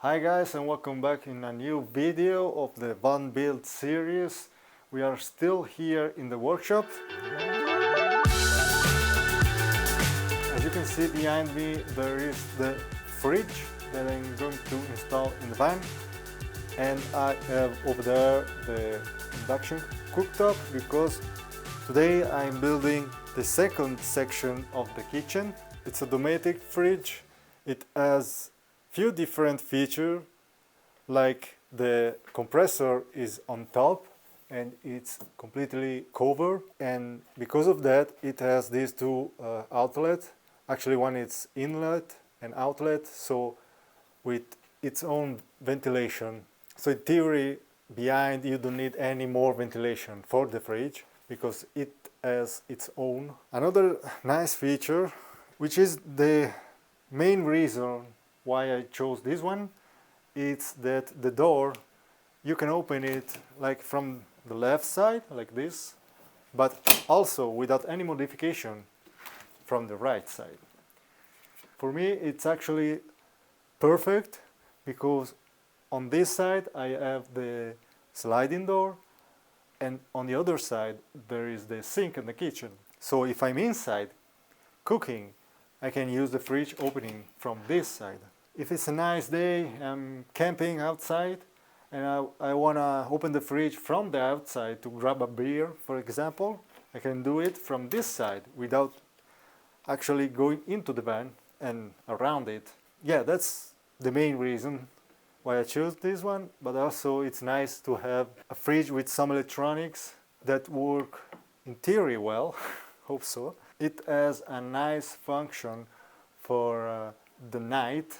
Hi guys, and welcome back in a new video of the Van Build series. We are still here in the workshop. As you can see behind me, there is the fridge that I'm going to install in the van, and I have over there the induction cooktop because today I'm building the second section of the kitchen. It's a Dometic fridge. It has few different features, like the compressor is on top and it's completely covered, and because of that it has these two outlets. Actually one is inlet and outlet, so with its own ventilation. So in theory, behind you don't need any more ventilation for the fridge because it has its own. Another nice feature, which is the main reason why I chose this one, is that the door, you can open it like from the left side like this, but also without any modification from the right side. For me it's actually perfect because on this side I have the sliding door, and on the other side there is the sink in the kitchen. So if I'm inside cooking, I can use the fridge opening from this side. If it's a nice day, I'm camping outside and I want to open the fridge from the outside to grab a beer, for example, I can do it from this side without actually going into the van and around it. Yeah, that's the main reason why I chose this one, but also it's nice to have a fridge with some electronics that work in theory well, hope so. It has a nice function for the night.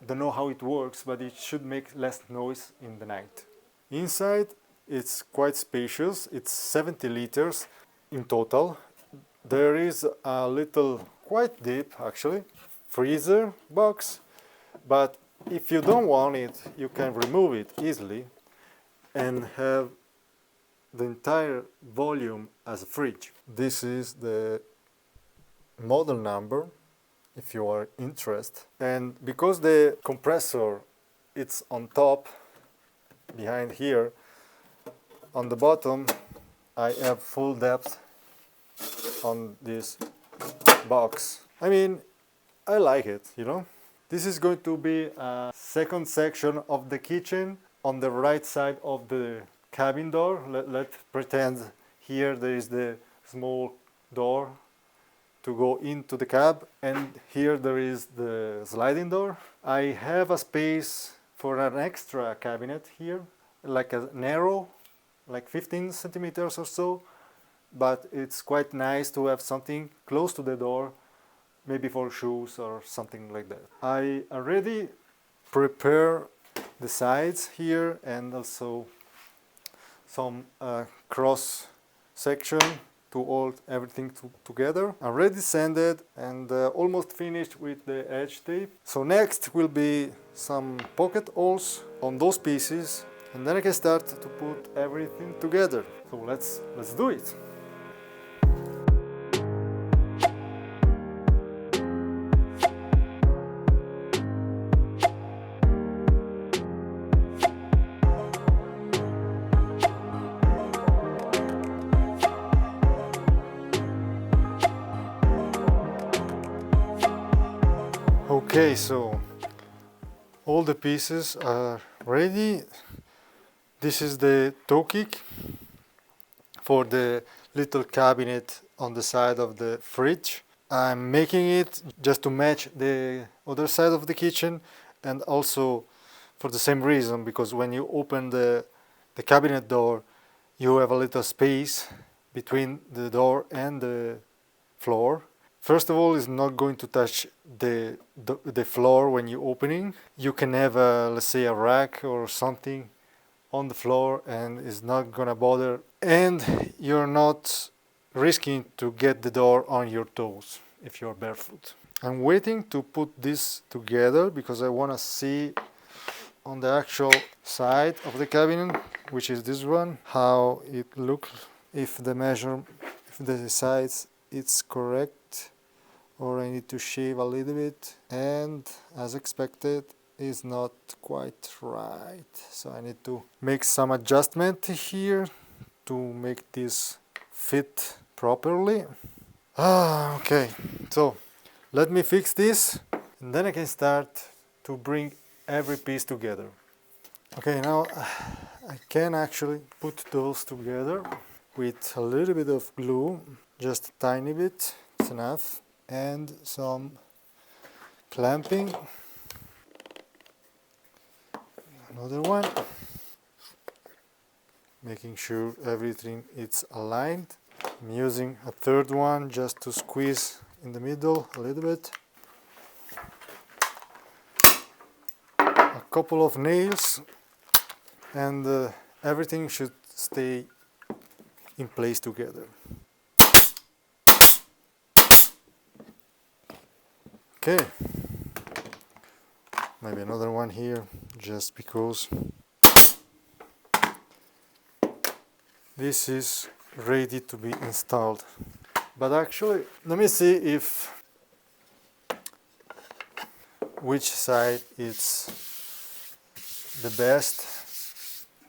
Don't know how it works, but it should make less noise in the night. Inside it's quite spacious. It's 70 liters in total. There is a little, quite deep actually, freezer box, but if you don't want it, you can remove it easily and have the entire volume as a fridge. This is the model number if you are interested, and because the compressor it's on top behind here, on the bottom I have full depth on this box. I mean, I like it, you know. This is going to be a second section of the kitchen. On the right side of the cabin door, let's pretend here there is the small door to go into the cab, and here there is the sliding door. I have a space for an extra cabinet here, like a narrow, like 15 centimeters or so, but it's quite nice to have something close to the door, maybe for shoes or something like that. I already prepare the sides here and also some cross section to hold everything together. Already sanded and almost finished with the edge tape. So next will be some pocket holes on those pieces, and then I can start to put everything together. So let's do it. Okay, so all the pieces are ready. This is the toe kick for the little cabinet on the side of the fridge. I'm making it just to match the other side of the kitchen, and also for the same reason, because when you open the cabinet door, you have a little space between the door and the floor. First of all, it's not going to touch the floor when you're opening. You can have let's say a rack or something on the floor and it's not gonna bother, and you're not risking to get the door on your toes if you're barefoot. I'm waiting to put this together because I want to see on the actual side of the cabinet, which is this one, how it looks, if the size it's correct or I need to shave a little bit, and as expected is not quite right, so I need to make some adjustment here to make this fit properly. Okay, so let me fix this and then I can start to bring every piece together. Okay, now I can actually put those together with a little bit of glue, just a tiny bit, it's enough, and some clamping. Another one, making sure everything is aligned. I'm using a third one just to squeeze in the middle a little bit. A couple of nails and everything should stay in place together. Okay, maybe another one here just because this is ready to be installed. But actually, let me see if which side is the best.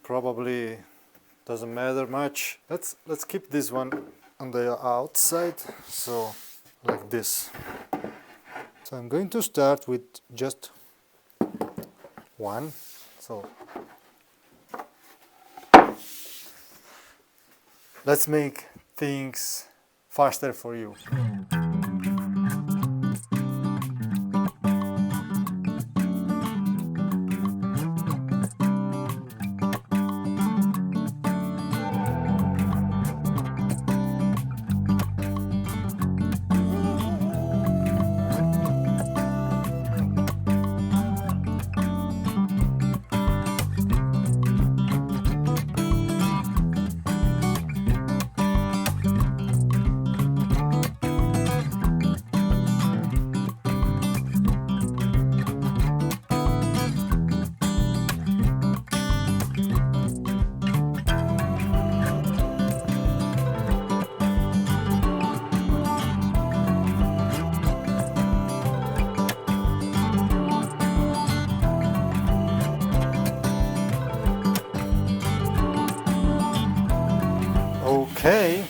Probably doesn't matter much. Let's keep this one on the outside, so like this. So I'm going to start with just one. So let's make things faster for you. Okay,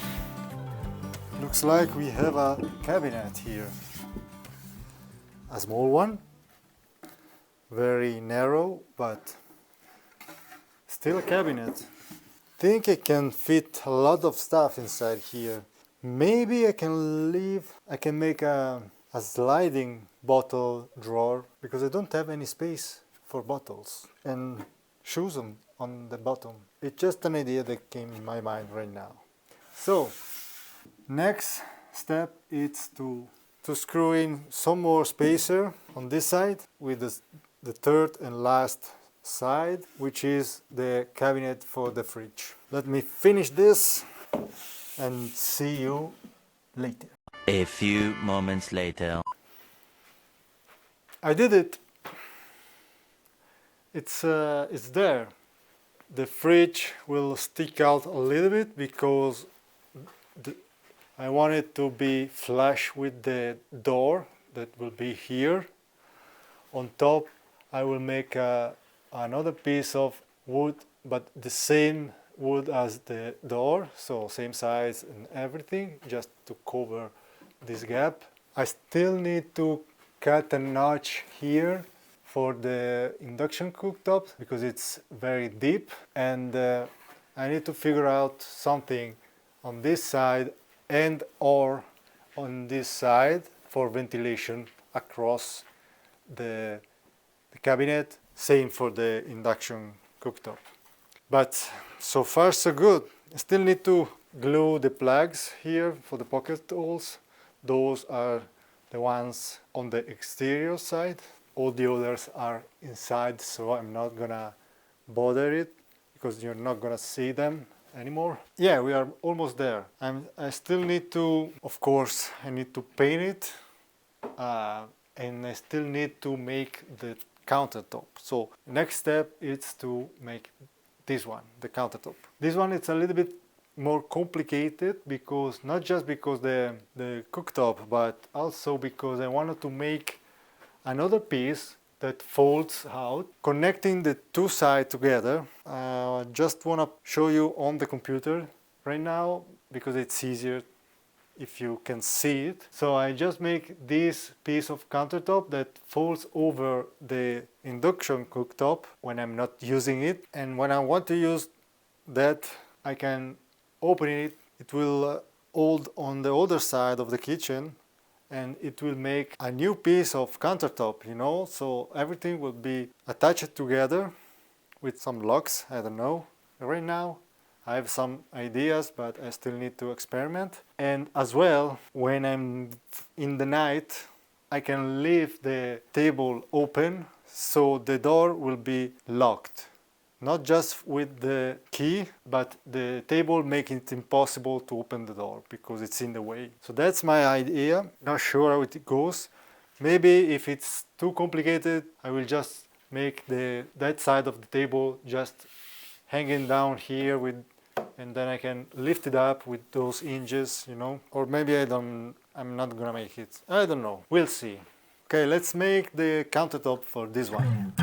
looks like we have a cabinet here. A small one, very narrow, but still a cabinet. Think I can fit a lot of stuff inside here. Maybe I can make a sliding bottle drawer, because I don't have any space for bottles and shoes on the bottom. It's just an idea that came in my mind right now. So, next step is to screw in some more spacer on this side with the third and last side, which is the cabinet for the fridge. Let me finish this and see you later. A few moments later. I did it. It's there. The fridge will stick out a little bit because I want it to be flush with the door that will be here. On top I will make another piece of wood, but the same wood as the door, so same size and everything, just to cover this gap. I still need to cut a notch here for the induction cooktop because it's very deep, and I need to figure out something on this side and or on this side for ventilation across the cabinet. Same for the induction cooktop. But so far so good. I still need to glue the plugs here for the pocket holes. Those are the ones on the exterior side. All the others are inside, so I'm not gonna bother it because you're not gonna see them anymore. Yeah, we are almost there. I still need to, of course, I need to paint it, and I still need to make the countertop. So next step is to make this one, the countertop. This one it's a little bit more complicated because not just because the cooktop, but also because I wanted to make another piece that folds out, connecting the two sides together. I just want to show you on the computer right now because it's easier if you can see it. So I just make this piece of countertop that folds over the induction cooktop when I'm not using it, and when I want to use that I can open it. It will hold on the other side of the kitchen and it will make a new piece of countertop, you know, so everything will be attached together with some locks. I don't know. Right now I have some ideas, but I still need to experiment. And as well, when I'm in the night, I can leave the table open so the door will be locked. Not just with the key, but the table making it impossible to open the door because it's in the way. So that's my idea. Not sure how it goes. Maybe if it's too complicated, I will just make that side of the table just hanging down here with, and then I can lift it up with those hinges, you know. Or maybe I'm not gonna make it. I don't know. We'll see. Okay, let's make the countertop for this one.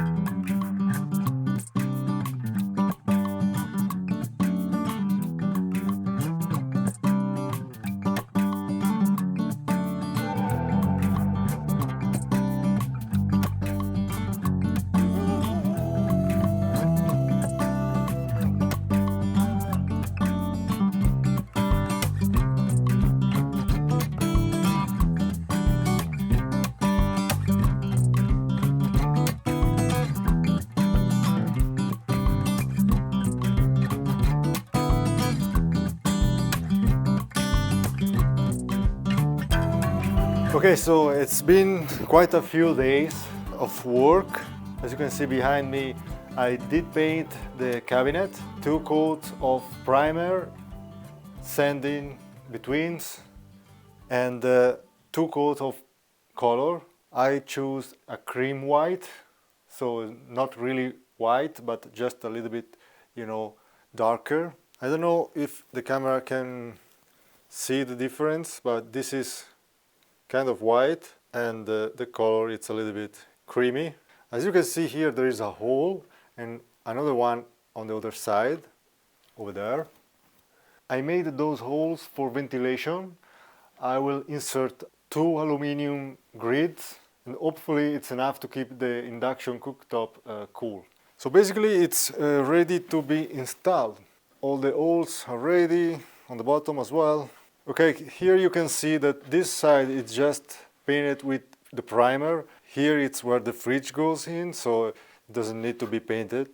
Okay, so it's been quite a few days of work. As you can see behind me, I did paint the cabinet, 2 coats of primer, sanding betweens, and 2 coats of color. I choose a cream white, so not really white, but just a little bit, you know, darker. I don't know if the camera can see the difference, but this is kind of white, and the color it's a little bit creamy. As you can see here, there is a hole and another one on the other side over there. I made those holes for ventilation. I will insert 2 aluminum grids and hopefully it's enough to keep the induction cooktop cool. So basically it's ready to be installed. All the holes are ready, on the bottom as well. Okay, here you can see that this side is just painted with the primer. Here it's where the fridge goes in, so it doesn't need to be painted.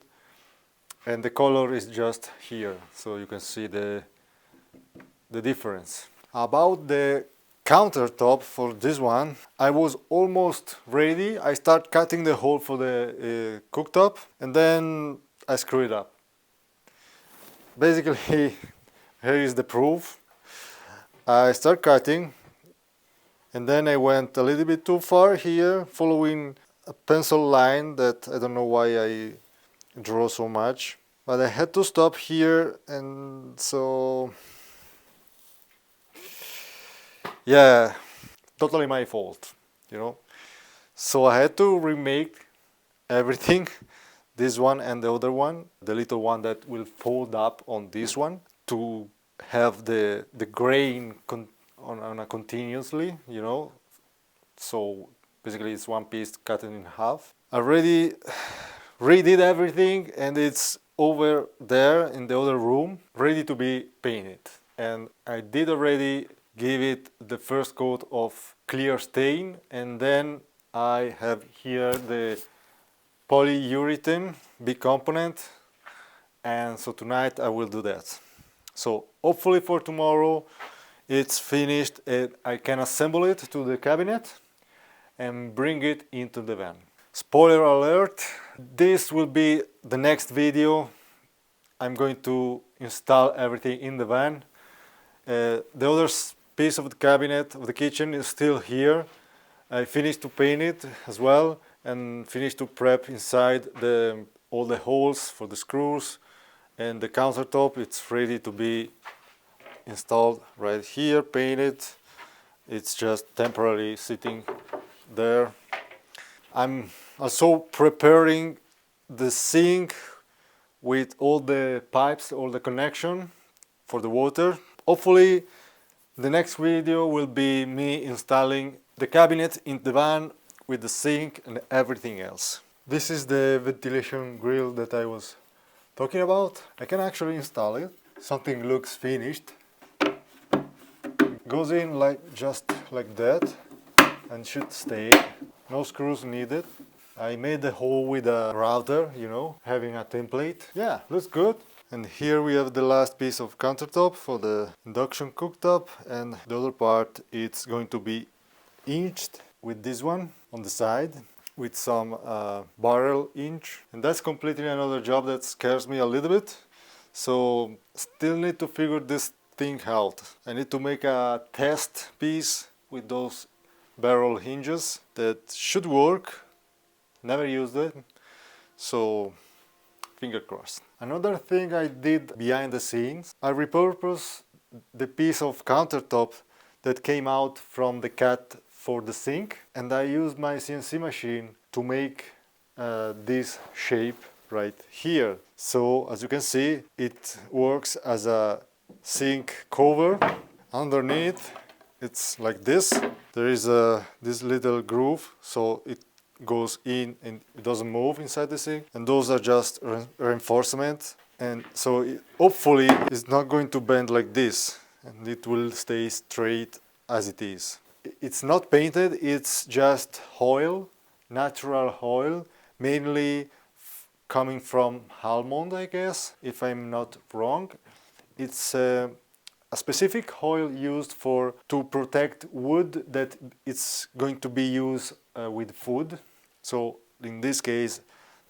And the color is just here, so you can see the difference. About the countertop for this one, I was almost ready. I start cutting the hole for the cooktop and then I screw it up. Basically, here is the proof. I start cutting and then I went a little bit too far here, following a pencil line that I don't know why I draw so much, but I had to stop here, and so yeah, totally my fault, you know. So I had to remake everything, this one and the other one, the little one that will fold up on this one, to have the grain on a continuously, you know. So basically it's one piece cut in half. I already redid everything and it's over there in the other room, ready to be painted. And I did already give it the first coat of clear stain, and then I have here the polyurethane big component, and so tonight I will do that. So hopefully for tomorrow it's finished and I can assemble it to the cabinet and bring it into the van. Spoiler alert, this will be the next video. I'm going to install everything in the van. The other piece of the cabinet of the kitchen is still here. I finished to paint it as well and finished to prep inside all the holes for the screws, and the countertop, it's ready to be installed right here, painted. It's just temporarily sitting there. I'm Also preparing the sink with all the pipes, all the connection for the water. Hopefully the next video will be me installing the cabinet in the van with the sink and everything else. This is the ventilation grill that I was talking about. I can actually install it. Something looks finished. Goes in like just like that and should stay. No screws needed. I made the hole with a router, you know, having a template. Yeah, looks good. And here we have the last piece of countertop for the induction cooktop, and the other part it's going to be hinged with this one on the side with some barrel hinge. And that's completely another job that scares me a little bit. So still need to figure this thing out. I need to make a test piece with those barrel hinges that should work. Never used it, so finger crossed. Another thing I did behind the scenes, I repurposed the piece of countertop that came out from the cat for the sink, and I used my CNC machine to make this shape right here. So as you can see, it works as a sink cover. Underneath it's like this. There is this little groove, so it goes in and it doesn't move inside the sink, and those are just reinforcement, and so hopefully it's not going to bend like this and it will stay straight as it is. It's not painted, it's just oil, natural oil, mainly coming from almond, I guess, if I'm not wrong. It's a specific oil used to protect wood that it's going to be used with food. So in this case,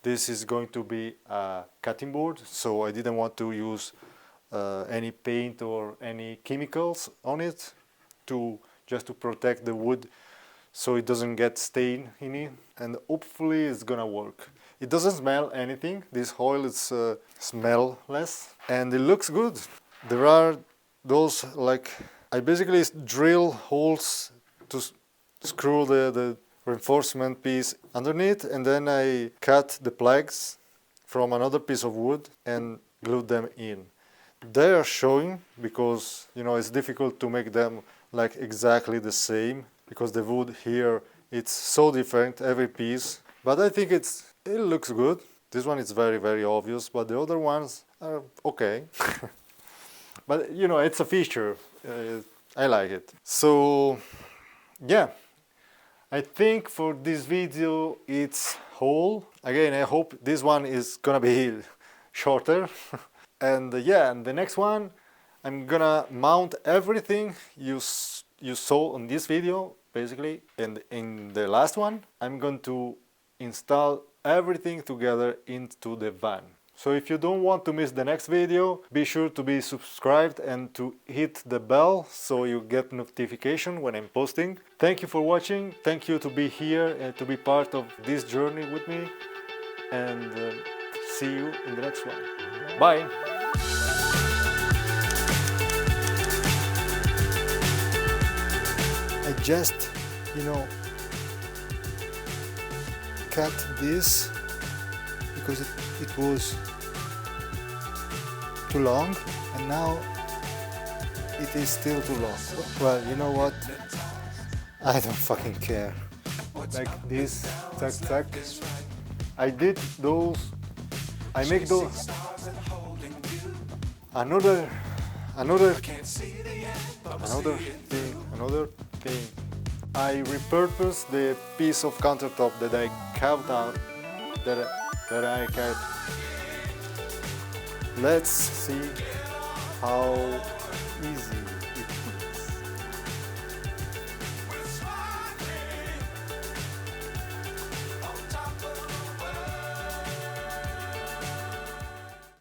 this is going to be a cutting board, so I didn't want to use any paint or any chemicals on it just to protect the wood so it doesn't get stain in it, and hopefully it's gonna work. It doesn't smell anything, this oil is smellless, and it looks good. There are those, like, I basically drill holes to screw the reinforcement piece underneath, and then I cut the plugs from another piece of wood and glued them in. They are showing because, you know, it's difficult to make them like exactly the same because the wood here, it's so different, every piece. But I think it looks good. This one is very, very obvious, but the other ones are okay. But, you know, it's a feature. I like it. So, yeah. I think for this video it's all. Again, I hope this one is gonna be shorter. And yeah, and the next one, I'm gonna mount everything you saw on this video, basically. And in the last one, I'm going to install everything together into the van. So if you don't want to miss the next video, be sure to be subscribed and to hit the bell so you get notification when I'm posting. Thank you for watching. Thank you to be here and to be part of this journey with me. And see you in the next one. Bye. I just, you know, cut this because it was too long, and now it is still too long. Well, you know what? I don't fucking care. Like this, tack tack. I did those. I make those. Another thing. I repurposed the piece of countertop that I cut out. That I cut. Let's see how easy